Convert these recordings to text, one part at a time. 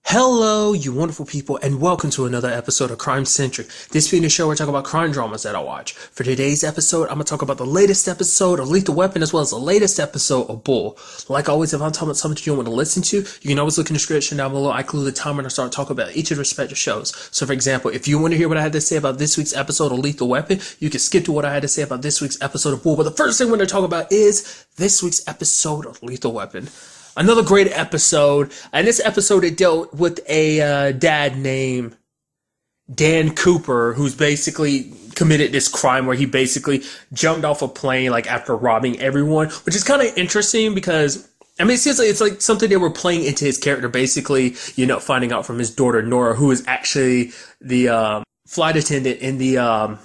Hello, you wonderful people, and welcome to another episode of Crime Centric. This being a show where I talk about crime dramas that I watch. For today's episode, I'm going to talk about the latest episode of Lethal Weapon as well as the latest episode of Bull. Like always, if I'm talking about something you want to listen to, you can always look in the description down below. I include the timer and I start talking about each of the respective shows. So for example, if you want to hear what I had to say about this week's episode of Lethal Weapon, you can skip to what I had to say about this week's episode of Bull. But the first thing we're going to talk about is this week's episode of Lethal Weapon. Another great episode, and this episode it dealt with a dad named Dan Cooper, who's basically committed this crime where he basically jumped off a plane like after robbing everyone, which is kind of interesting because I mean it's like something they were playing into his character, basically, finding out from his daughter Nora, who is actually the flight attendant in the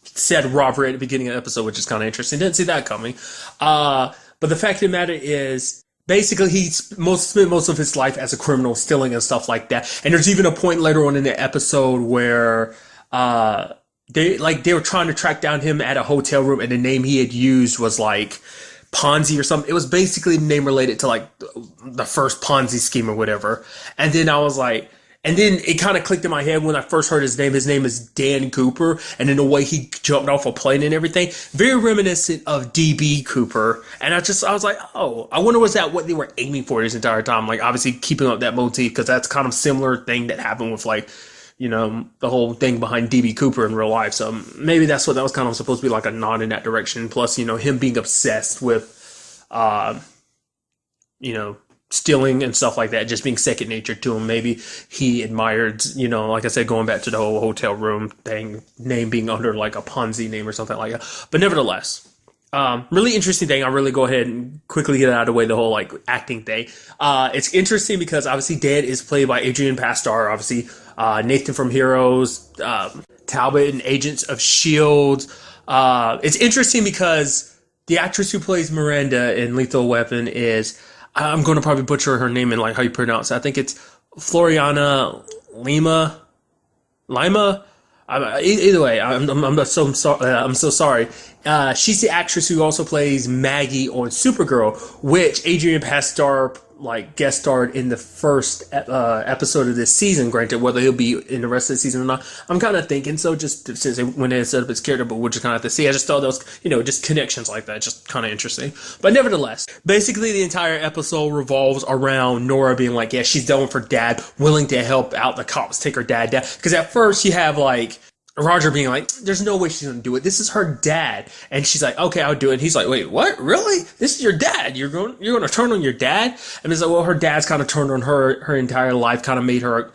said robbery at the beginning of the episode, which is kind of interesting. Didn't see that coming. But the fact of the matter is, basically, he spent most of his life as a criminal, stealing and stuff like that. And there's even a point later on in the episode where they were trying to track down him at a hotel room, and the name he had used was like Ponzi or something. It was basically the name related to like the first Ponzi scheme or whatever. And then I was like, and then it kind of clicked in my head when I first heard his name. His name is Dan Cooper, and in the way he jumped off a plane and everything, very reminiscent of DB Cooper. And I was like, oh, I wonder was that what they were aiming for this entire time? Like, obviously keeping up that motif, because that's kind of similar thing that happened with like, the whole thing behind DB Cooper in real life. So maybe that's what that was kind of supposed to be, like a nod in that direction. Plus, him being obsessed with, stealing and stuff like that, just being second nature to him. Maybe he admired, like I said, going back to the whole hotel room thing, name being under like a Ponzi name or something like that. But nevertheless, really interesting thing. I'll really go ahead and quickly get out of the way, the whole like acting thing. It's interesting because obviously Dad is played by Adrian Pastar, obviously Nathan from Heroes, Talbot in Agents of S.H.I.E.L.D. It's interesting because the actress who plays Miranda in Lethal Weapon is, I'm going to probably butcher her name and like how you pronounce it. I think it's Floriana Lima. Either way, I'm so sorry. She's the actress who also plays Maggie on Supergirl, which Adrian Pastar like guest starred in the first episode of this season. Granted, whether he'll be in the rest of the season or not, I'm kind of thinking so. Just since when they set up his character, but we'll just kind of have to see. I just thought those, just connections like that, just kind of interesting. But nevertheless, basically the entire episode revolves around Nora being like, yeah, she's done with her dad, willing to help out the cops take her dad down. Because at first you have like Roger being like, there's no way she's gonna do it. This is her dad. And she's like, okay, I'll do it. And he's like, wait, what? Really? This is your dad? You're gonna turn on your dad? And it's like, well, her dad's kind of turned on her entire life, kind of made her,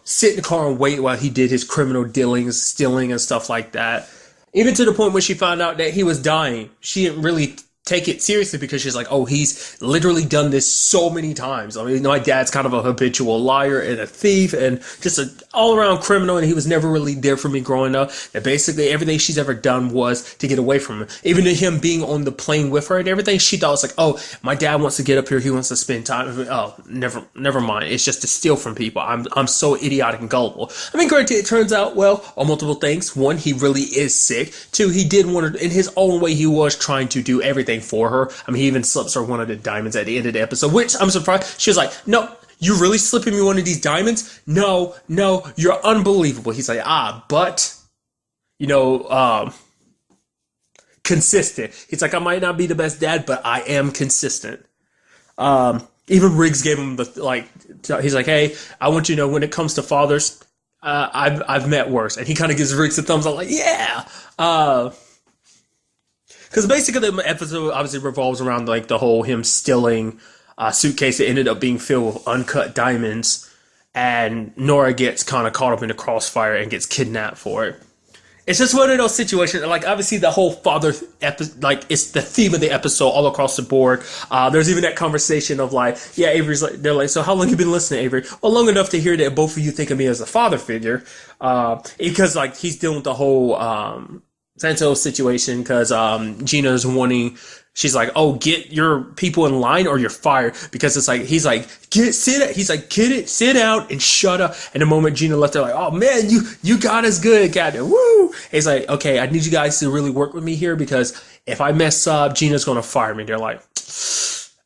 sit in the car and wait while he did his criminal dealings, stealing and stuff like that. Even to the point when she found out that he was dying, she didn't really take it seriously because she's like, oh, he's literally done this so many times. I mean, my dad's kind of a habitual liar and a thief and just an all-around criminal, and he was never really there for me growing up. And basically everything she's ever done was to get away from him. Even to him being on the plane with her and everything, she thought it's like, oh, my dad wants to get up here, he wants to spend time with me. Oh, never mind. It's just to steal from people. I'm so idiotic and gullible. I mean, granted, it turns out, well, on multiple things. One, he really is sick. Two, he did want to, in his own way, he was trying to do everything for her. I mean, he even slips her one of the diamonds at the end of the episode, which I'm surprised. She was like, no, you really slipping me one of these diamonds? No, you're unbelievable. He's like, but, consistent. He's like, I might not be the best dad, but I am consistent. Even Riggs gave him he's like, hey, I want you to know when it comes to fathers, I've met worse. And he kind of gives Riggs a thumbs up like, yeah. Because basically the episode obviously revolves around like the whole him stealing a suitcase that ended up being filled with uncut diamonds, and Nora gets kind of caught up in the crossfire and gets kidnapped for it. It's just one of those situations, like obviously the whole father like it's the theme of the episode all across the board. There's even that conversation of like, yeah, Avery's like, they're like, so how long you been listening, Avery? Well, long enough to hear that both of you think of me as a father figure, because like he's dealing with the whole Santos situation because Gina's wanting, she's like, oh, get your people in line or you're fired, because it's like he's like, sit down and shut up. And the moment Gina left, they're like, oh man, you got us good, got it, woo. He's like, okay, I need you guys to really work with me here because if I mess up, Gina's gonna fire me. They're like,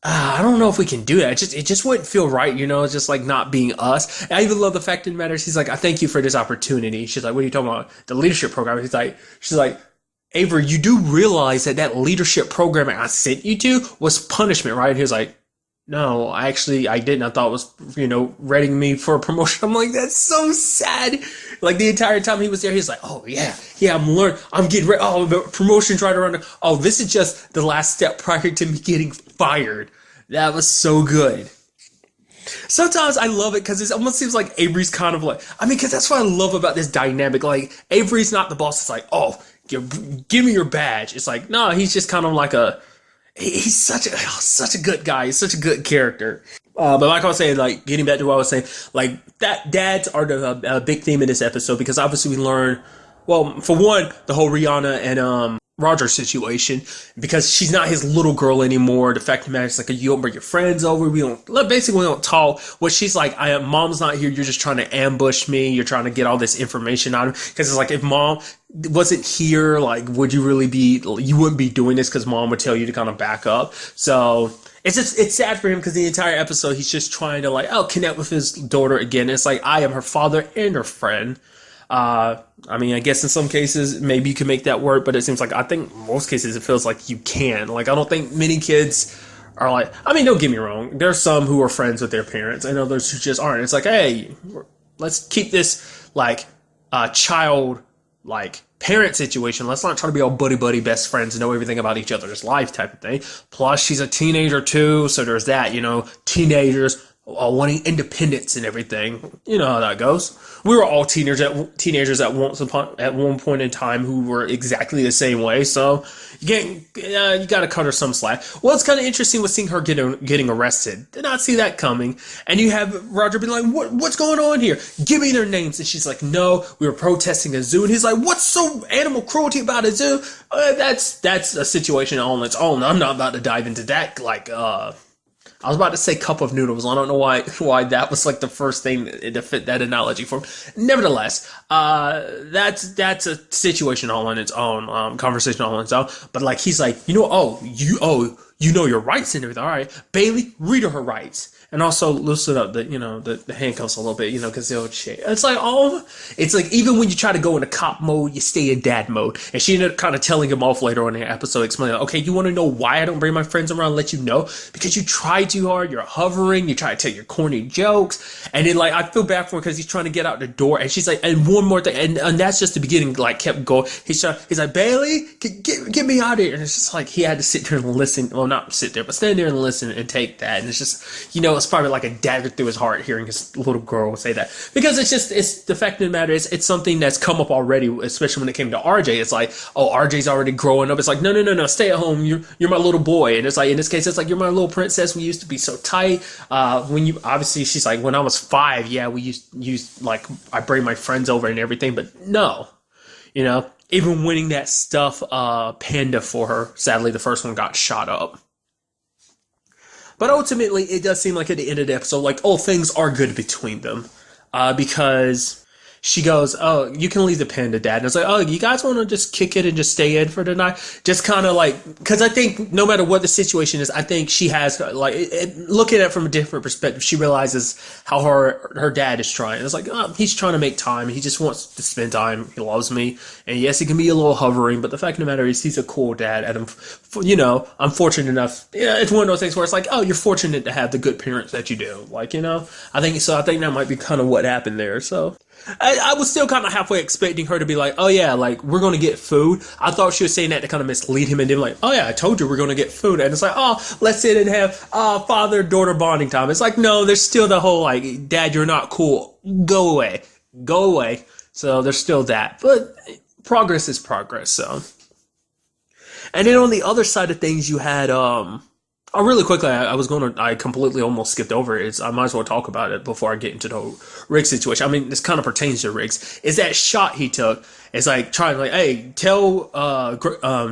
I don't know if we can do that. It just wouldn't feel right, It's just like not being us. And I even love the fact it matters. He's like, I thank you for this opportunity. She's like, what are you talking about? The leadership program. She's like, Avery, you do realize that leadership program I sent you to was punishment, right? And he was like, no, I didn't. I thought it was, readying me for a promotion. I'm like, that's so sad. Like the entire time he was there, he's like, oh yeah, I'm learning. I'm getting ready. Oh, the promotion's right around. Oh, this is just the last step prior to me getting fired. That was so good. Sometimes I love it because it almost seems like Avery's kind of like, because that's what I love about this dynamic. Like, Avery's not the boss. It's like, oh, give me your badge. It's like, no, he's just kind of like he's such a good guy. He's such a good character. But like I was saying, like, getting back to what I was saying, like, that dads are the big theme in this episode because obviously we learn, well, for one, the whole Rihanna and, Roger situation, because she's not his little girl anymore. The fact of the matter is, like, you don't bring your friends over. We don't talk. What she's like, mom's not here. You're just trying to ambush me. You're trying to get all this information out of me. Because it's like, if mom wasn't here, like, you wouldn't be doing this because mom would tell you to kind of back up. So it's sad for him because the entire episode, he's just trying to connect with his daughter again. It's like, I am her father and her friend. I guess in some cases, maybe you can make that work, but it seems like, I think most cases it feels like you can. Like, I don't think many kids are like, don't get me wrong. There's some who are friends with their parents and others who just aren't. It's like, hey, let's keep this, child, parent situation. Let's not try to be all buddy best friends and know everything about each other's life type of thing. Plus, she's a teenager too, so there's that, teenagers wanting independence and everything. You know how that goes. We were all teenagers at one point in time who were exactly the same way. So you got to cut her some slack. Well, it's kind of interesting with seeing her getting arrested. Did not see that coming. And you have Roger be like, what's going on here? Give me their names. And she's like, no, we were protesting a zoo. And he's like, what's so animal cruelty about a zoo? That's a situation on its own. I'm not about to dive into that. I was about to say cup of noodles. I don't know why that was like the first thing to fit that analogy for me. Nevertheless, that's a situation all on its own, conversation all on its own. But he's like, you know your rights and everything. All right, Bailey, read her rights. And also loosen up the handcuffs a little bit, because they'll shake. It's like even when you try to go into cop mode, you stay in dad mode. And she ended up kind of telling him off later on in the episode, explaining, okay, you want to know why I don't bring my friends around and let you know? Because you try too hard, you're hovering, you try to tell your corny jokes. And then I feel bad for him because he's trying to get out the door. And she's like, and one more thing, and that's just the beginning, kept going. He's like, Bailey, get me out of here. And it's just like he had to sit there and listen. Well, not sit there, but stand there and listen and take that. And it's just, it's probably like a dagger through his heart hearing his little girl say that, because it's the fact of the matter is, it's something that's come up already, especially when it came to RJ. It's like, oh, RJ's already growing up. It's like, no, stay at home. You're my little boy. And it's like, in this case, it's like, you're my little princess. We used to be so tight. Obviously she's like, when I was 5, yeah, we used I bring my friends over and everything, but no, even winning that stuff, panda for her. Sadly, the first one got shot up. But ultimately, it does seem like at the end of the episode, things are good between them. Because she goes, oh, you can leave the panda, Dad. And it's like, oh, you guys want to just kick it and just stay in for the night? Just kind of because I think no matter what the situation is, I think she has, looking at it from a different perspective, she realizes how her dad is trying. It's like, oh, he's trying to make time. He just wants to spend time. He loves me. And yes, he can be a little hovering, but the fact of the matter is he's a cool dad. And I'm fortunate enough. It's one of those things where it's like, oh, you're fortunate to have the good parents that you do. I think so. I think that might be kind of what happened there. So I was still kind of halfway expecting her to be like, oh yeah, we're going to get food. I thought she was saying that to kind of mislead him and then oh yeah, I told you we're going to get food. And it's like, oh, let's sit and have father-daughter bonding time. It's like, no, there's still the whole Dad, you're not cool. Go away. So there's still that. But progress is progress, so. And then on the other side of things, you had, really quickly, I completely almost skipped over it. I might as well talk about it before I get into the Riggs situation. This kind of pertains to Riggs. Is that shot he took, it's trying hey, tell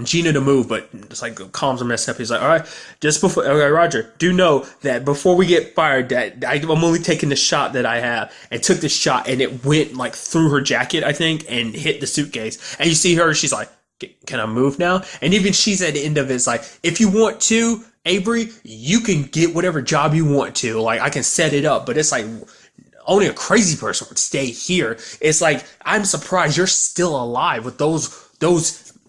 Gina to move, but it's calms are messed up. He's like, all right, just before, okay, Roger, do know that before we get fired, that I'm only taking the shot that I have, and took the shot, and it went through her jacket, I think, and hit the suitcase. And you see her, she's like, can I move now? And even she's at the end of it, it's if you want to, Avery, you can get whatever job you want to. Like, I can set it up, but it's like only a crazy person would stay here. It's like, I'm surprised you're still alive with those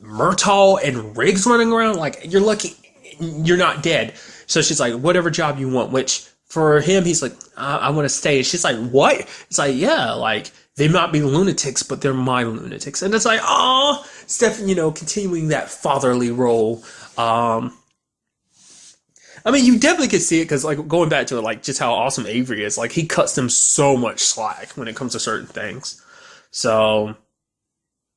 Murtaugh and Riggs running around. Like, you're lucky you're not dead. So she's like, whatever job you want, which for him, he's like, I want to stay. And she's like, what? It's like, yeah, like, they might be lunatics, but they're my lunatics. And it's like, oh, Steph, continuing that fatherly role. I mean, you definitely could see it because, like, going back to it, like, just how awesome Avery is. Like, he cuts them so much slack when it comes to certain things. So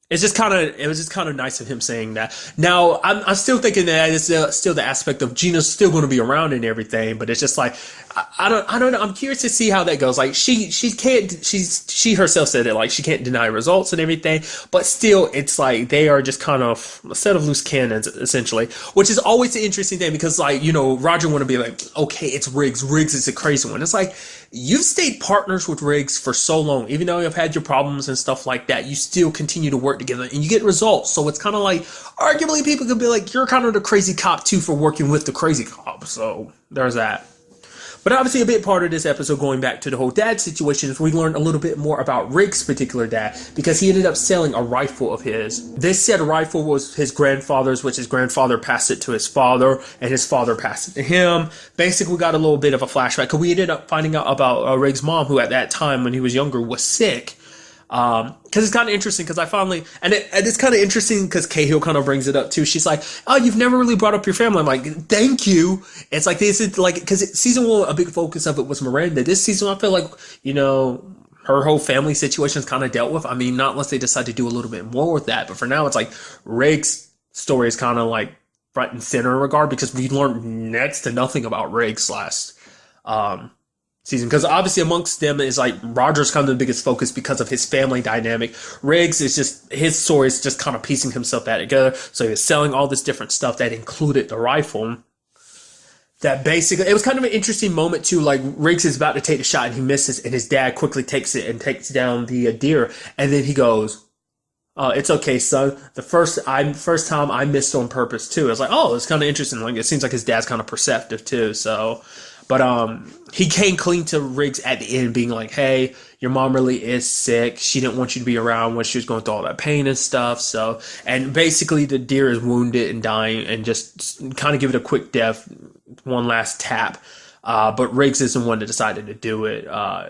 it was just kind of nice of him saying that. Now, I'm still thinking that it's still the aspect of Gina's still going to be around and everything, but it's just like, I don't know. I'm curious to see how that goes. Like, she herself said it, like, she can't deny results and everything, but still, it's like they are just kind of a set of loose cannons, essentially, which is always an interesting thing because, like, Roger want to be like, okay, it's Riggs. Riggs is a crazy one. It's like, you've stayed partners with Riggs for so long, even though you've had your problems and stuff like that, you still continue to work together and you get results. So it's kind of like, arguably people could be like, you're kind of the crazy cop too for working with the crazy cop. So there's that. But obviously a big part of this episode, going back to the whole dad situation, is we learned a little bit more about Riggs' particular dad, because he ended up selling a rifle of his. This said rifle was his grandfather's, which his grandfather passed it to his father, and his father passed it to him. Basically, we got a little bit of a flashback, because we ended up finding out about Riggs' mom, who at that time, when he was younger, was sick. Because it's kind of interesting, because I finally, and it's kind of interesting because Cahill kind of brings it up too. She's like, oh, you've never really brought up your family. I'm like, thank you. It's like, this is like, because season one, a big focus of it was Miranda. This season, I feel like, her whole family situation is kind of dealt with. I mean, not unless they decide to do a little bit more with that, but for now, it's like Riggs' story is kind of like front and center in regard, because we learned next to nothing about Riggs last, season, because obviously amongst them is like Roger's kind of the biggest focus because of his family dynamic. Riggs is just, his story is just kind of piecing himself back together. So he was selling all this different stuff that included the rifle. That basically, it was kind of an interesting moment too. Like, Riggs is about to take the shot and he misses, and his dad quickly takes it and takes down the deer, and then he goes, it's okay, son. The first time I missed on purpose too. I was like, oh, it's kind of interesting. Like, it seems like his dad's kind of perceptive too. So, but he came clean to Riggs at the end, being like, hey, your mom really is sick. She didn't want you to be around when she was going through all that pain and stuff. So, and basically the deer is wounded and dying, and just kind of give it a quick death, one last tap. But Riggs isn't one that decided to do it. I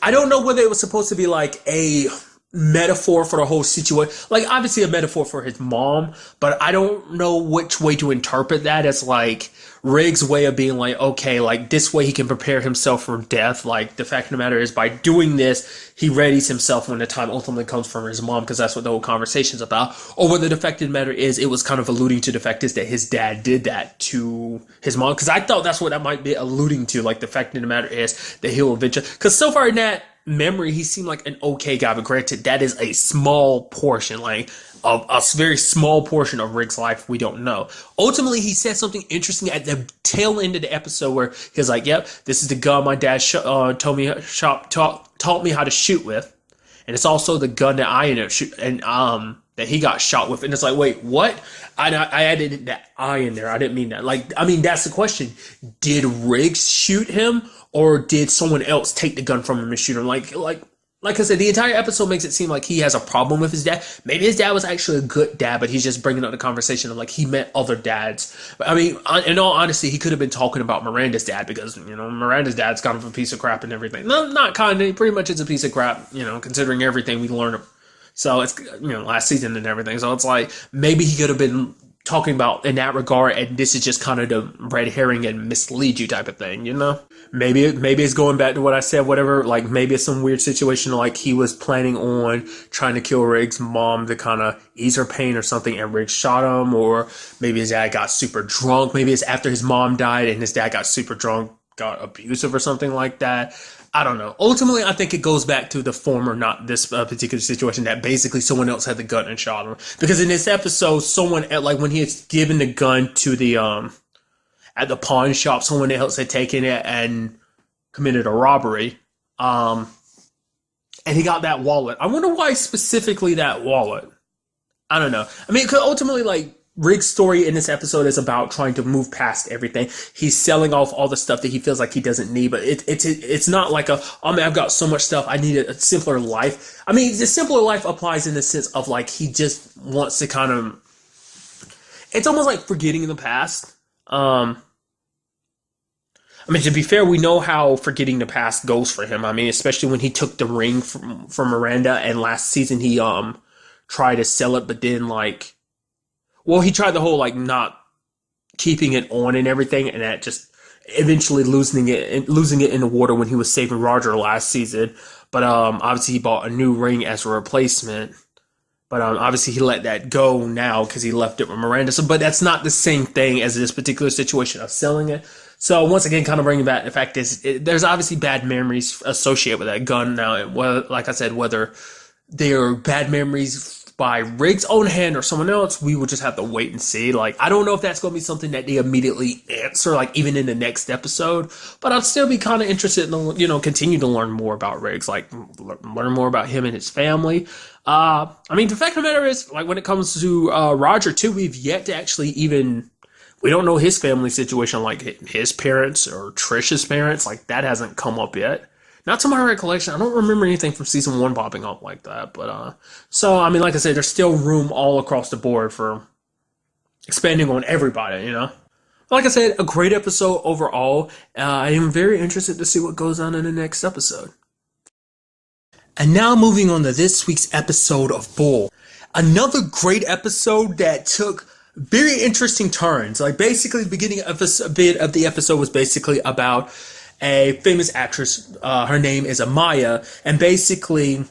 don't know whether it was supposed to be like a metaphor for the whole situation, like obviously a metaphor for his mom, but I don't know which way to interpret that as like Riggs' way of being like, okay, like this way he can prepare himself for death. Like, the fact of the matter is, by doing this, he readies himself when the time ultimately comes from his mom, because that's what the whole conversation's about. Or whether the fact of the matter is, it was kind of alluding to the fact is that his dad did that to his mom, because I thought that's what that might be alluding to. Like, the fact of the matter is that he'll eventually, because so far in that memory, he seemed like an okay guy, but granted, that is a small portion, like a very small portion of Rick's life. We don't know. Ultimately, he said something interesting at the tail end of the episode where he's like, yep, this is the gun my dad taught me how to shoot with, and it's also the gun that I ended up shooting, and that he got shot with. And it's like, wait, what? I added that I in there. I didn't mean that. Like, I mean, that's the question. Did Riggs shoot him, or did someone else take the gun from him and shoot him? Like I said, the entire episode makes it seem like he has a problem with his dad. Maybe his dad was actually a good dad, but he's just bringing up the conversation of like he met other dads. But I mean, in all honesty, he could have been talking about Miranda's dad, because, Miranda's dad's kind of a piece of crap and everything. No, not kind of. Pretty much it's a piece of crap, considering everything we learned. So it's, last season and everything. So it's like, maybe he could have been talking about in that regard, and this is just kind of the red herring and mislead you type of thing, Maybe it's going back to what I said, whatever, like maybe it's some weird situation, like he was planning on trying to kill Riggs' mom to kind of ease her pain or something, and Riggs shot him, or maybe his dad got super drunk, maybe it's after his mom died and his dad got super drunk, got abusive or something like that. I don't know. Ultimately, I think it goes back to the former, not this particular situation, that basically someone else had the gun and shot him. Because in this episode, someone, like when he had given the gun to the, at the pawn shop, someone else had taken it and committed a robbery. And he got that wallet. I wonder why specifically that wallet. I don't know. I mean, 'cause ultimately, like, Riggs' story in this episode is about trying to move past everything. He's selling off all the stuff that he feels like he doesn't need, but it's not like I've got so much stuff, I need a simpler life. I mean, the simpler life applies in the sense of like he just wants to kind of, it's almost like forgetting the past. I mean, to be fair, we know how forgetting the past goes for him. I mean, especially when he took the ring from Miranda, and last season he tried to sell it, but then like, well, he tried the whole like not keeping it on and everything, and that just eventually losing it in the water when he was saving Roger last season. But obviously he bought a new ring as a replacement. But obviously he let that go now because he left it with Miranda. So, but that's not the same thing as this particular situation of selling it. So once again, kind of bringing back the fact is there's obviously bad memories associated with that gun now. Well, like I said, whether they're bad memories by Riggs' own hand or someone else, we will just have to wait and see. Like, I don't know if that's going to be something that they immediately answer, like even in the next episode. But I'd still be kind of interested in, continue to learn more about Riggs, like learn more about him and his family. I mean, the fact of the matter is, like when it comes to Roger too, we've yet to actually we don't know his family situation, like his parents or Trisha's parents. Like that hasn't come up yet. Not to my recollection. I don't remember anything from season 1 popping up like that. But so I mean, like I said, there's still room all across the board for expanding on everybody. Like I said, a great episode overall. I am very interested to see what goes on in the next episode. And now moving on to this week's episode of Bull. Another great episode that took very interesting turns. Like basically the beginning of a bit of the episode was basically about a famous actress. Her name is Amaya, and basically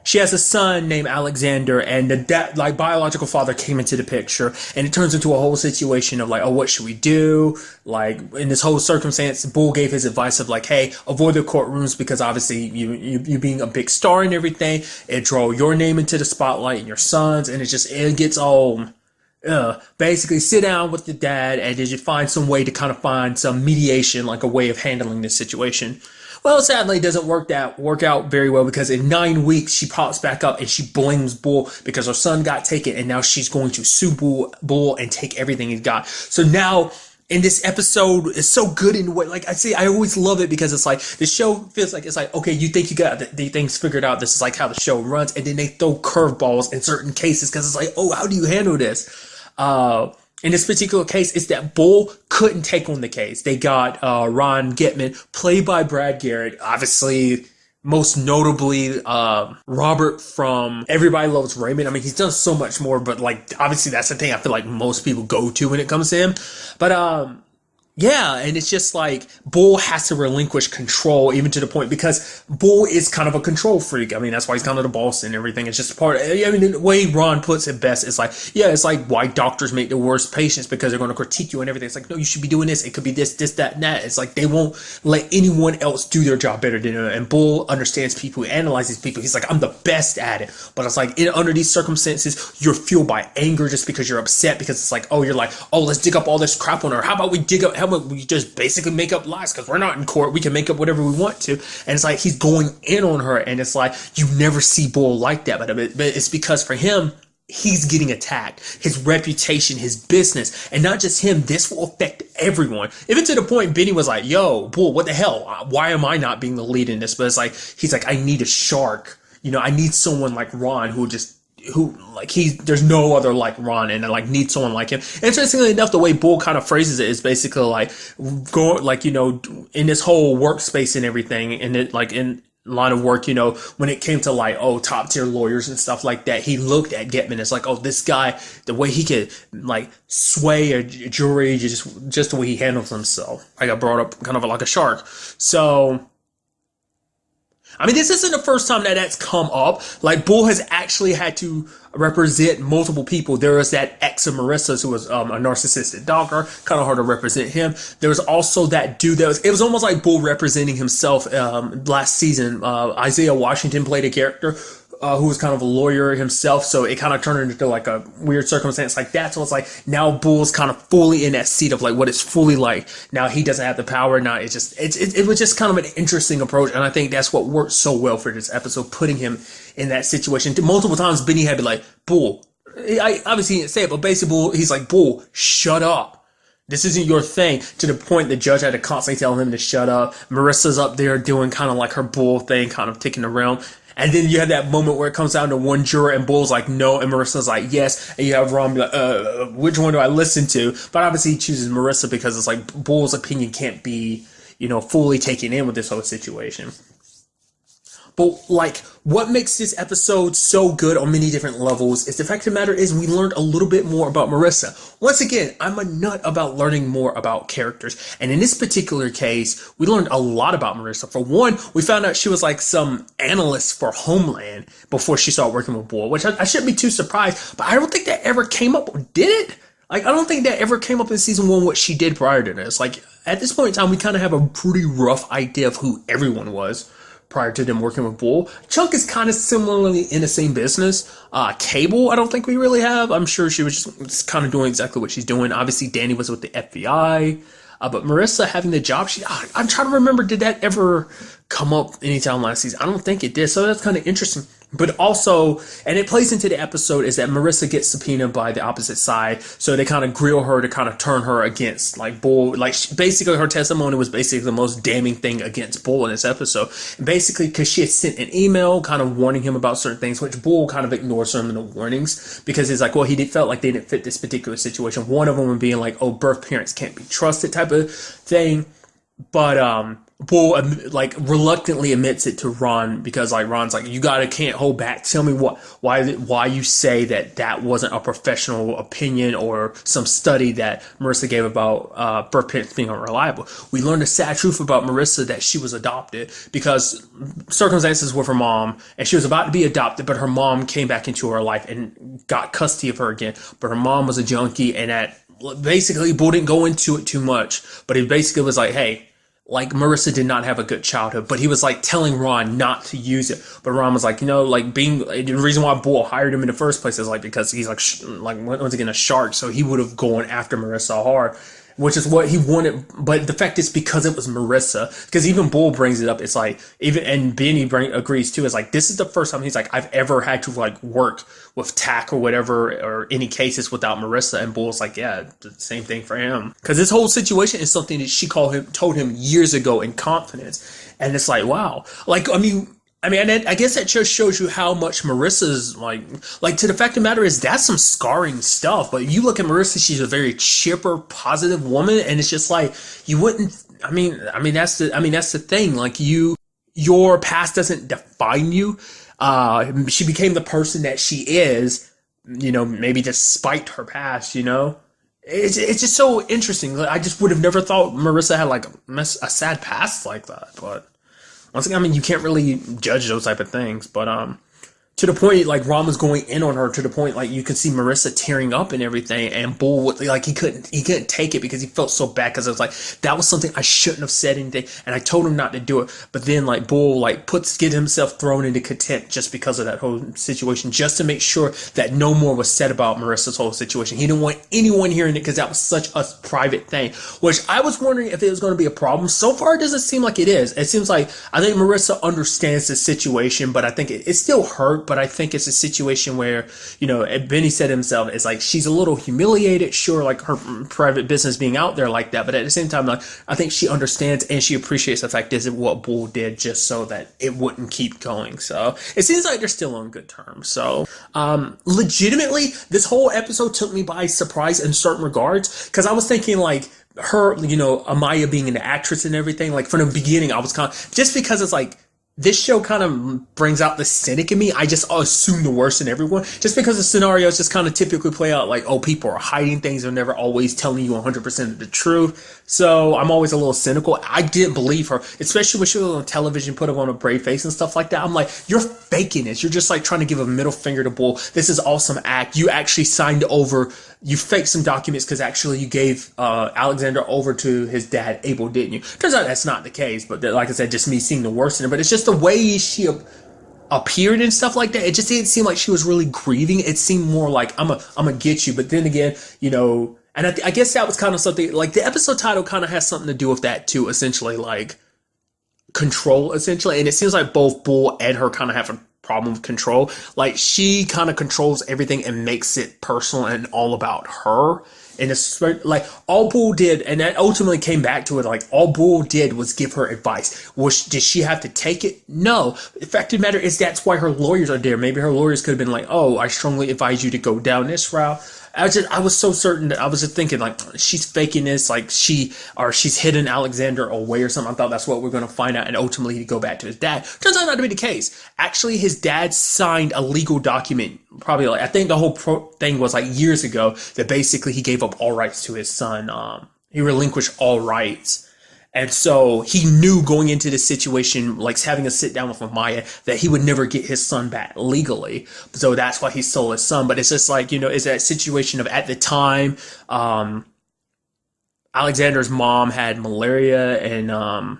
she has a son named Alexander, and the biological father came into the picture, and it turns into a whole situation of like, oh, what should we do? Like in this whole circumstance, Bull gave his advice of like, hey, avoid the courtrooms because obviously you being a big star and everything, it draw your name into the spotlight and your sons, and it gets all. Basically sit down with the dad and did you find some way to kind of find some mediation, like a way of handling this situation. Well, sadly, it doesn't work out very well because in 9 weeks, she pops back up and she blames Bull because her son got taken, and now she's going to sue Bull and take everything he's got. So now, in this episode, it's so good in a way. Like I say, I always love it because it's like the show feels like it's like, okay, you think you got the things figured out. This is like how the show runs, and then they throw curveballs in certain cases because it's like, oh, how do you handle this? In this particular case, it's that Bull couldn't take on the case. They got Ron Gitman, played by Brad Garrett, obviously most notably Robert from Everybody Loves Raymond. I mean, he's done so much more, but like obviously that's the thing I feel like most people go to when it comes to him. But yeah, and it's just like Bull has to relinquish control even to the point because Bull is kind of a control freak. I mean, that's why he's kind of the boss and everything. It's just part of, I mean, the way Ron puts it best is like, yeah, it's like why doctors make the worst patients because they're going to critique you and everything. It's like, no, you should be doing this. It could be this, that, and that. It's like they won't let anyone else do their job better than them. And Bull understands people, he analyzes people. He's like, I'm the best at it. But it's like under these circumstances, you're fueled by anger just because you're upset because it's like, oh, you're like, oh, let's dig up all this crap on her. How about we just basically make up lies because we're not in court. We can make up whatever we want to. And it's like he's going in on her, and it's like you never see Bull like that. But it's because for him, he's getting attacked. His reputation, his business, and not just him. This will affect everyone. Even to the point Benny was like, yo, Bull, what the hell? Why am I not being the lead in this? But it's like he's like, I need a shark. I need someone like Ron there's no other like Ron, and I like need someone like him. Interestingly enough, the way Bull kind of phrases it is basically like going like, in this whole workspace and everything, and it like in line of work, when it came to like, oh, top tier lawyers and stuff like that, he looked at Getman as like, oh, this guy, the way he could like sway a jury, just the way he handles himself. I got brought up kind of like a shark. So I mean, this isn't the first time that's come up. Like, Bull has actually had to represent multiple people. There was that ex of Marissa's who was a narcissistic doctor. Kind of hard to represent him. There was also that dude it was almost like Bull representing himself last season. Isaiah Washington played a character who was kind of a lawyer himself, so it kind of turned into like a weird circumstance like that. So it's like now Bull's kind of fully in that seat of like what it's fully like. Now he doesn't have the power. Now it was just kind of an interesting approach, and I think that's what worked so well for this episode, putting him in that situation. Multiple times Benny had been like, Bull, I obviously didn't say it, but basically, Bull, he's like, Bull, shut up. This isn't your thing. To the point the judge had to constantly tell him to shut up. Marissa's up there doing kind of like her Bull thing, kind of taking the realm. And then you have that moment where it comes down to one juror and Bull's like, no, and Marissa's like, yes. And you have Ron be like, which one do I listen to? But obviously he chooses Marissa because it's like Bull's opinion can't be, fully taken in with this whole situation. But, like, what makes this episode so good on many different levels is the fact of the matter is we learned a little bit more about Marissa. Once again, I'm a nut about learning more about characters. And in this particular case, we learned a lot about Marissa. For one, we found out she was like some analyst for Homeland before she started working with Bull, which I shouldn't be too surprised. But I don't think that ever came up. Did it? Like, I don't think that ever came up in season 1 what she did prior to this. Like, at this point in time, we kind of have a pretty rough idea of who everyone was prior to them working with Bull. Chunk is kind of similarly in the same business. Cable, I don't think we really have. I'm sure she was just kind of doing exactly what she's doing. Obviously, Danny was with the FBI. But Marissa having the job, I'm trying to remember, did that ever come up anytime last season? I don't think it did. So that's kind of interesting. But also, and it plays into the episode, is that Marissa gets subpoenaed by the opposite side. So they kind of grill her to kind of turn her against, like, Bull. Like, basically, her testimony was basically the most damning thing against Bull in this episode. And basically, because she had sent an email kind of warning him about certain things, which Bull kind of ignores some of the warnings. Because he's like, well, felt like they didn't fit this particular situation. One of them being like, oh, birth parents can't be trusted type of thing. But, Bull, like, reluctantly admits it to Ron because, like, Ron's like, can't hold back. Tell me why you say that wasn't a professional opinion or some study that Marissa gave about birth parents being unreliable. We learned the sad truth about Marissa, that she was adopted because circumstances with her mom, and she was about to be adopted, but her mom came back into her life and got custody of her again. But her mom was a junkie, and that basically Bull didn't go into it too much, but he basically was like, hey, like, Marissa did not have a good childhood, but he was like telling Ron not to use it. But Ron was like, the reason why Bull hired him in the first place is like because he's like once again a shark, so he would have gone after Marissa hard, which is what he wanted. But the fact is, because it was Marissa, because even Bull brings it up, it's like, and Benny agrees too, it's like, this is the first time he's like, I've ever had to like work with TAC or whatever, or any cases without Marissa. And Bull's like, yeah, the same thing for him. Because this whole situation is something that she told him years ago in confidence. And it's like, wow. Like, I mean, I guess that just shows you how much Marissa's like to the fact of the matter is that's some scarring stuff. But you look at Marissa, she's a very chipper, positive woman, and it's just like you wouldn't. I mean that's the thing. Like your past doesn't define you. She became the person that she is, maybe despite her past. It's just so interesting. I just would have never thought Marissa had like a sad past like that, but. Once again, you can't really judge those type of things, but to the point, like, Ron was going in on her to the point, like, you could see Marissa tearing up and everything, and Bull would, like, he couldn't take it because he felt so bad, because it was like, that was something I shouldn't have said anything, and I told him not to do it. But then, like, Bull, like, get himself thrown into contempt just because of that whole situation, just to make sure that no more was said about Marissa's whole situation. He didn't want anyone hearing it because that was such a private thing, which I was wondering if it was going to be a problem. So far, it doesn't seem like it is. It seems like, I think Marissa understands the situation, but I think it still hurt. But I think it's a situation where, Benny said himself, it's like she's a little humiliated, sure, like her private business being out there like that, but at the same time, like, I think she understands and she appreciates the fact this is what Bull did just so that it wouldn't keep going. So it seems like they're still on good terms. So legitimately, this whole episode took me by surprise in certain regards, because I was thinking like her, Amaya being an actress and everything, like from the beginning, I was just because it's like, this show kind of brings out the cynic in me. I just assume the worst in everyone. Just because the scenarios just kind of typically play out like, oh, people are hiding things. They're never always telling you 100% of the truth. So I'm always a little cynical. I didn't believe her, especially when she was on television, put up on a brave face and stuff like that. I'm like, you're faking this. You're just like trying to give a middle finger to Bull. This is awesome act. You actually signed over. You faked some documents because actually you gave Alexander over to his dad, Abel, didn't you? Turns out that's not the case. But like I said, just me seeing the worst in her. But it's just the way she appeared and stuff like that. It just didn't seem like she was really grieving. It seemed more like, I'm gonna get you. But then again, and I guess that was kind of something, like the episode title kind of has something to do with that too, essentially, like control, essentially. And it seems like both Bull and her kind of have a problem with control. Like, she kind of controls everything and makes it personal and all about her. And it's like all Bull did, and that ultimately came back to it. Like, all Bull did was give her advice. Did she have to take it? No. The fact of the matter is that's why her lawyers are there. Maybe her lawyers could have been like, "Oh, I strongly advise you to go down this route." I was so certain that I was just thinking like she's faking this, like she's hidden Alexander away or something. I thought that's what we're going to find out, and ultimately he'd go back to his dad. Turns out not to be the case. Actually, his dad signed a legal document, probably like, I think the whole thing was like years ago, that basically he gave up all rights to his son. He relinquished all rights. And so he knew going into this situation, like having a sit down with Amaya, that he would never get his son back legally. So that's why he stole his son. But it's just like, it's that situation of, at the time, Alexander's mom had malaria and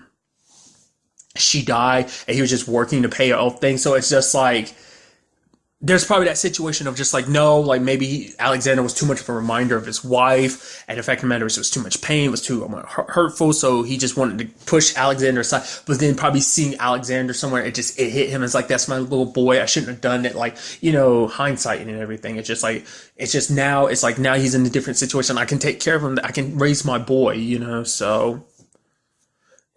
she died, and he was just working to pay off things. So it's just like, there's probably that situation of just like, no, like maybe Alexander was too much of a reminder of his wife, and the fact of the matter is it was too much pain, it was too hurtful, so he just wanted to push Alexander aside. But then probably seeing Alexander somewhere, it hit him. It's like, that's my little boy, I shouldn't have done it. Like, hindsight and everything. It's just now he's in a different situation. I can take care of him. I can raise my boy, so.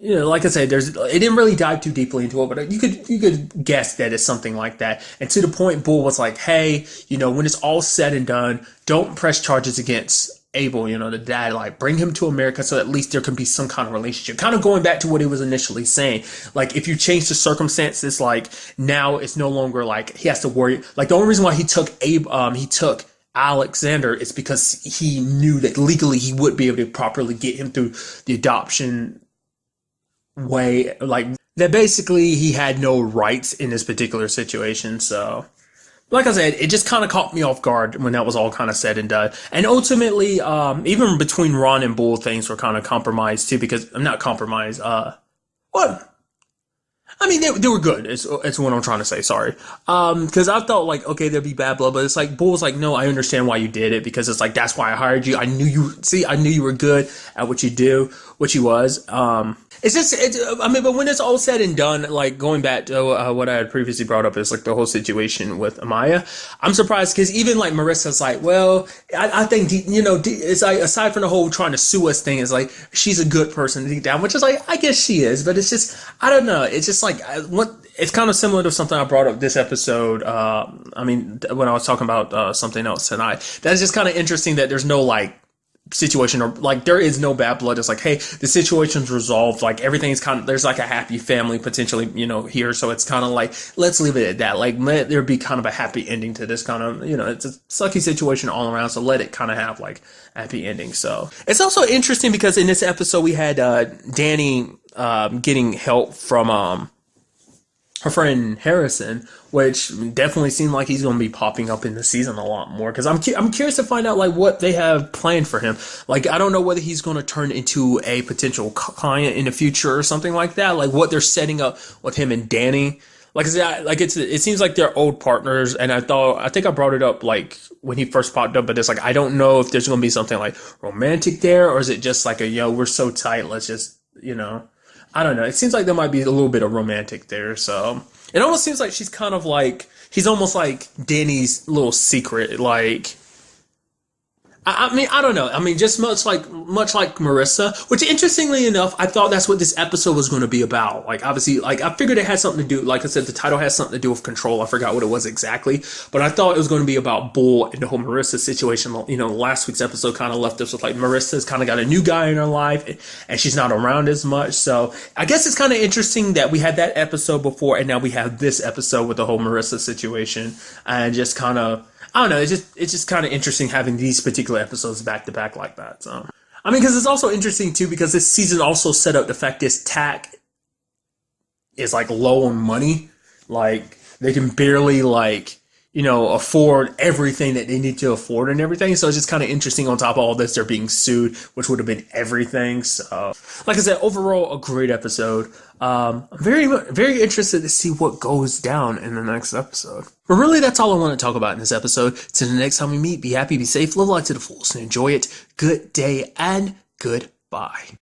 Like I said, it didn't really dive too deeply into it, but you could guess that it's something like that. And to the point, Bull was like, hey, when it's all said and done, don't press charges against Abel, the dad, like bring him to America so at least there can be some kind of relationship. Kind of going back to what he was initially saying. Like, if you change the circumstances, like now it's no longer like he has to worry. Like, the only reason why he took Alexander is because he knew that legally he would be able to properly get him through the adoption way, like that basically he had no rights in this particular situation. So like I said, it just kind of caught me off guard when that was all kind of said and done. And ultimately, even between Ron and Bull, things were kind of compromised too, because I'm not compromised. I mean, they were good. It's what I'm trying to say. Sorry. Because I thought like, okay, there'd be bad blood, but it's like Bull's like, no, I understand why you did it, because it's like, that's why I hired you. I knew you were good at what you do, which he was. But when it's all said and done, like going back to what I had previously brought up, is like the whole situation with Amaya. I'm surprised because even like Marissa's like, well, I think, it's like, aside from the whole trying to sue us thing, is like, she's a good person deep down, which is like, I guess she is, but it's just, I don't know. It's just like, it's kind of similar to something I brought up this episode. When I was talking about something else tonight, that's just kind of interesting that there's no like situation, or like there is no bad blood. It's like, hey, the situation's resolved, like everything's kind of, there's like a happy family potentially here, so it's kind of like, let's leave it at that. Like, let there be kind of a happy ending to this kind of, it's a sucky situation all around, so let it kind of have like happy ending. So it's also interesting because in this episode we had Danny getting help from her friend Harrison, which definitely seemed like he's going to be popping up in the season a lot more, because I'm curious to find out like what they have planned for him. Like, I don't know whether he's going to turn into a potential client in the future or something like that. Like, what they're setting up with him and Danny. Like I said, it seems like they're old partners, and I think I brought it up like when he first popped up, but it's like, I don't know if there's going to be something like romantic there, or is it just like we're so tight, let's just, I don't know. It seems like there might be a little bit of romantic there. So it almost seems like she's almost like Danny's little secret. Like, I don't know. I mean, just much like Marissa, which interestingly enough, I thought that's what this episode was going to be about. Like, obviously, like I figured it had something to do, like I said, the title has something to do with control. I forgot what it was exactly, but I thought it was going to be about Bull and the whole Marissa situation. Last week's episode kind of left us with like, Marissa's kind of got a new guy in her life and she's not around as much. So I guess it's kind of interesting that we had that episode before, and now we have this episode with the whole Marissa situation, and just kind of, I don't know. It's just kind of interesting having these particular episodes back to back like that. So, I mean, because it's also interesting too, because this season also set up the fact this TAC is like low on money. Like, they can barely afford everything that they need to afford and everything. So it's just kind of interesting. On top of all this, they're being sued, which would have been everything. So, like I said, overall, a great episode. I'm very, very interested to see what goes down in the next episode. But really, that's all I want to talk about in this episode. Till the next time we meet, be happy, be safe, live life to the fullest, and enjoy it. Good day and goodbye.